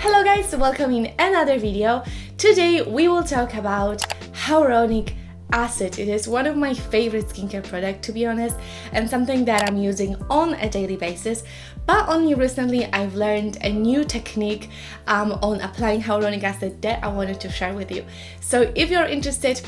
Hello guys, welcome in another video. Today we will talk about hyaluronic acid. It is one of my favorite skincare products, to be honest, and something that I'm using on a daily basis. But only recently I've learned a new technique on applying hyaluronic acid that I wanted to share with you. So if you're interested,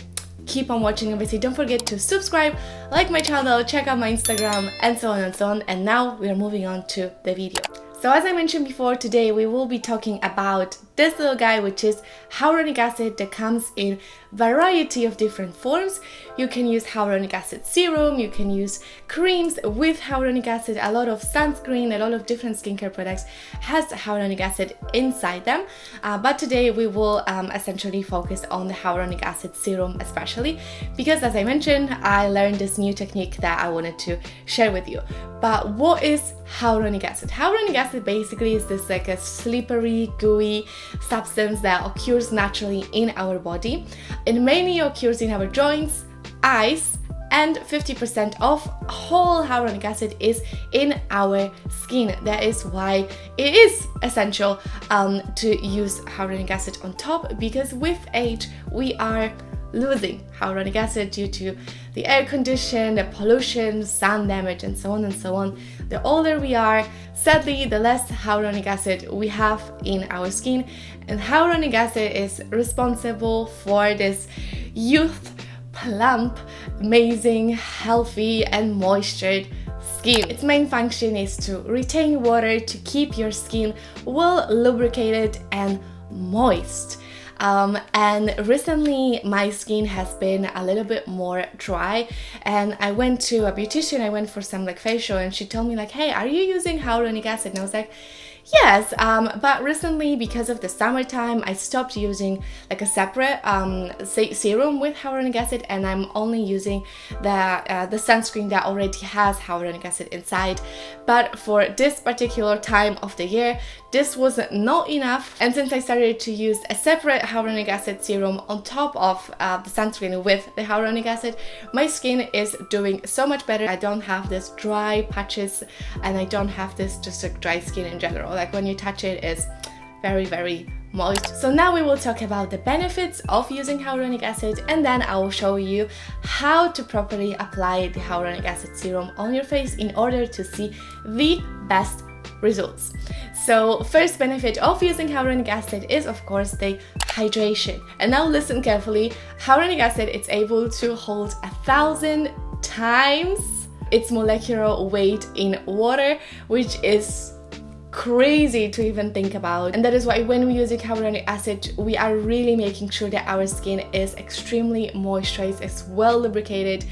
keep on watching. Obviously, don't forget to subscribe, like my channel, check out my Instagram, and so on and so on. And now we are moving on to the video. So as I mentioned before, today we will be talking about this little guy, which is hyaluronic acid that comes in variety of different forms. You can use hyaluronic acid serum, you can use creams with hyaluronic acid, a lot of sunscreen, a lot of different skincare products has hyaluronic acid inside them. But today we will essentially focus on the hyaluronic acid serum especially, because as I mentioned, I learned this new technique that I wanted to share with you. But what is hyaluronic acid? Hyaluronic acid basically is this like a slippery, gooey substance that occurs naturally in our body. It mainly occurs in our joints, eyes, and 50% of whole hyaluronic acid is in our skin. That is why it is essential to use hyaluronic acid on top, because with age we are losing hyaluronic acid due to the air condition, the pollution, sun damage, and so on and so on. The older we are, sadly, the less hyaluronic acid we have in our skin, and hyaluronic acid is responsible for this youth, plump, amazing, healthy, and moistured skin. Its main function is to retain water, to keep your skin well lubricated and moist. And recently my skin has been a little bit more dry, and I went to a beautician. I went for some like facial, and she told me like, hey, are you using hyaluronic acid? And I was like, yes, but recently, because of the summertime, I stopped using like a separate serum with hyaluronic acid, and I'm only using the sunscreen that already has hyaluronic acid inside. But for this particular time of the year, this was not enough, and since I started to use a separate hyaluronic acid serum on top of the sunscreen with the hyaluronic acid, my skin is doing so much better. I don't have this dry patches, and I don't have this just like dry skin in general. Like when you touch it, it's very, very moist. So now we will talk about the benefits of using hyaluronic acid, and then I will show you how to properly apply the hyaluronic acid serum on your face in order to see the best results. So first benefit of using hyaluronic acid is of course the hydration. And now listen carefully. Hyaluronic acid, it's able to hold 1,000 times its molecular weight in water, which is crazy to even think about. And that is why when we use hyaluronic acid, we are really making sure that our skin is extremely moisturized, it's well lubricated,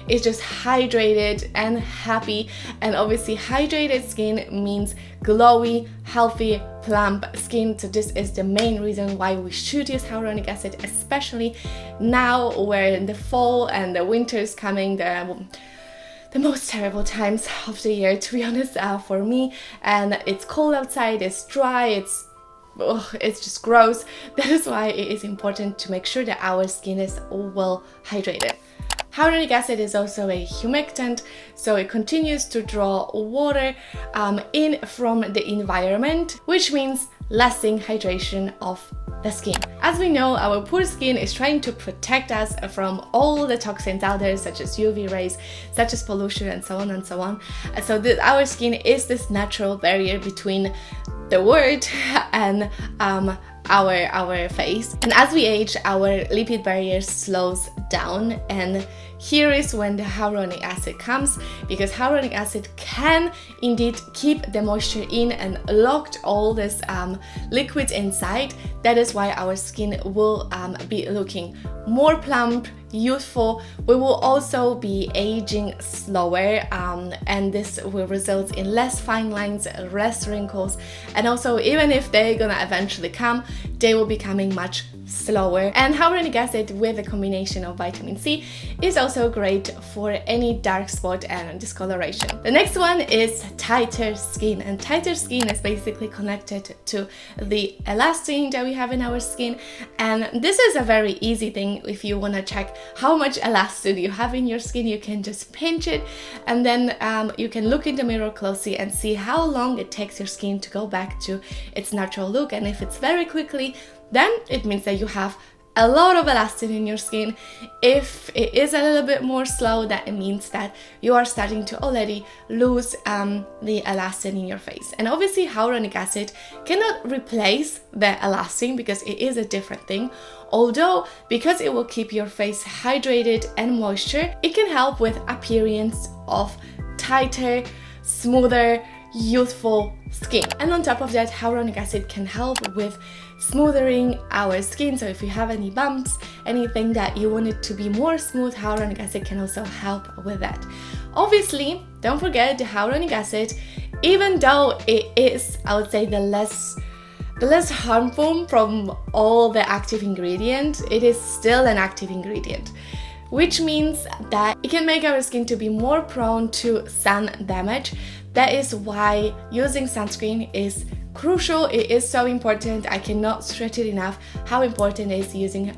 it's just hydrated and happy. And obviously hydrated skin means glowy, healthy, plump skin. So this is the main reason why we should use hyaluronic acid, especially now where in the fall and the winter is coming, the most terrible times of the year, to be honest, for me. And it's cold outside, it's dry, it's just gross. That is why it is important to make sure that our skin is well hydrated. Hyaluronic acid is also a humectant, so it continues to draw water in from the environment, which means lasting hydration of the skin. As we know, our poor skin is trying to protect us from all the toxins out there, such as UV rays, such as pollution, and so on and so on. So our skin is this natural barrier between the world and our face. And as we age, our lipid barrier slows down, and here is when the hyaluronic acid comes, because hyaluronic acid can indeed keep the moisture in and locked all this liquids inside. That is why our skin will be looking more plump, youthful. We will also be aging slower, and this will result in less fine lines, less wrinkles, and also even if they're gonna eventually come, they will be coming much slower. And hyaluronic acid with a combination of vitamin C is also great for any dark spot and discoloration. The next one is tighter skin, and tighter skin is basically connected to the elastin that we have in our skin, and this is a very easy thing. If you want to check how much elastin you have in your skin, you can just pinch it, and then you can look in the mirror closely and see how long it takes your skin to go back to its natural look. And if it's very quickly, then it means that you have a lot of elastin in your skin. If it is a little bit more slow, that it means that you are starting to already lose the elastin in your face. And obviously hyaluronic acid cannot replace the elastin because it is a different thing, although because it will keep your face hydrated and moisture, it can help with appearance of tighter, smoother, youthful skin. And on top of that, hyaluronic acid can help with smoothing our skin. So if you have any bumps, anything that you want it to be more smooth, hyaluronic acid can also help with that. Obviously, don't forget the hyaluronic acid, even though it is, I would say, the less harmful from all the active ingredients, it is still an active ingredient, which means that it can make our skin to be more prone to sun damage. That is why using sunscreen is crucial. It is so important. I cannot stress it enough how important it is using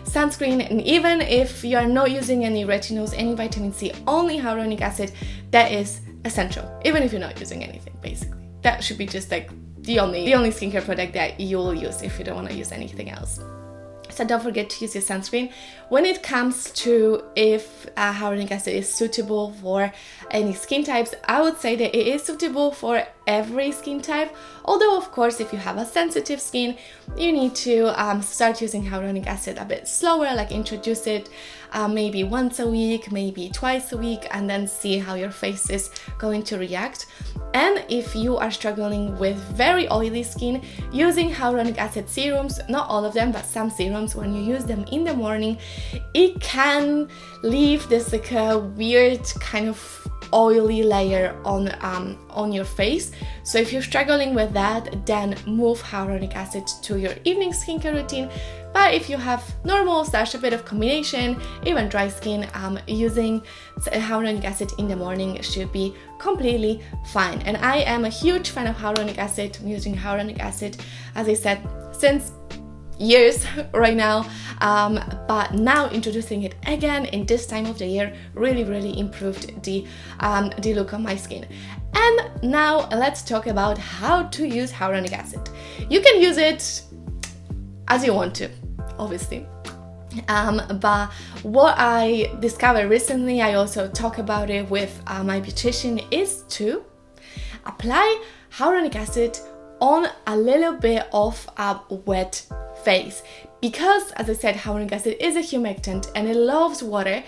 sunscreen. And even if you are not using any retinols, any vitamin C, only hyaluronic acid, that is essential. Even if you're not using anything, basically. That should be just like the only skincare product that you will use if you don't want to use anything else. So don't forget to use your sunscreen. When it comes to if hyaluronic acid is suitable for any skin types, I would say that it is suitable for every skin type. Although, of course, if you have a sensitive skin, you need to start using hyaluronic acid a bit slower, like introduce it maybe once a week, maybe twice a week, and then see how your face is going to react. And if you are struggling with very oily skin, using hyaluronic acid serums, not all of them, but some serums, when you use them in the morning, it can leave this like a weird kind of oily layer on your face. So if you're struggling with that, then move hyaluronic acid to your evening skincare routine. But if you have normal / a bit of combination, even dry skin, using hyaluronic acid in the morning should be completely fine. And I am a huge fan of hyaluronic acid. I'm using hyaluronic acid, as I said, since years right now, but now introducing it again in this time of the year really improved the look on my skin. And now let's talk about how to use hyaluronic acid. You can use it as you want to, obviously. But what I discovered recently, I also talk about it with my beautician, is to apply hyaluronic acid on a little bit of a wet face, because, as I said, hyaluronic acid is a humectant and it loves water.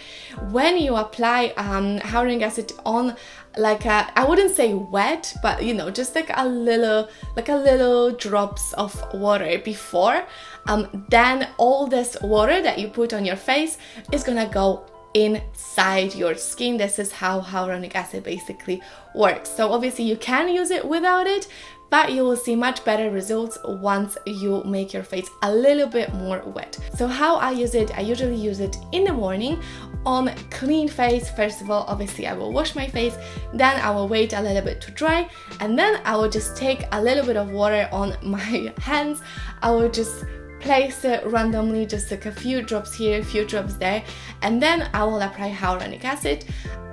When you apply hyaluronic acid on, like I wouldn't say wet, but you know, just like a little drops of water before, then all this water that you put on your face is gonna go inside your skin. This is how hyaluronic acid basically works. So obviously you can use it without it, but you will see much better results once you make your face a little bit more wet. So how I use it, I usually use it in the morning on clean face. First of all, obviously I will wash my face, then I will wait a little bit to dry, and then I will just take a little bit of water on my hands. I will just place it randomly, just like a few drops here, a few drops there, and then I will apply hyaluronic acid,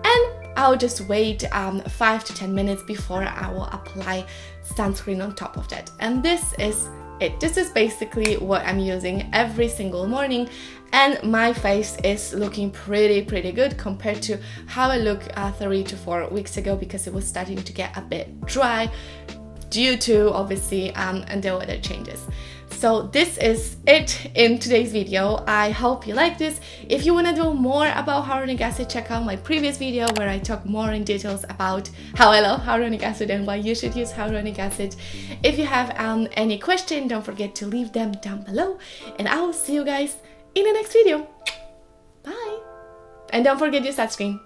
and I'll just wait 5 to 10 minutes before I will apply sunscreen on top of that. And this is it. This is basically what I'm using every single morning, and my face is looking pretty good compared to how I looked 3 to 4 weeks ago, because it was starting to get a bit dry due to obviously the weather changes. So this is it in today's video. I hope you like this. If you want to know more about hyaluronic acid, check out my previous video where I talk more in details about how I love hyaluronic acid and why you should use hyaluronic acid. If you have any question, don't forget to leave them down below, and I will see you guys in the next video. Bye! And don't forget your sunscreen.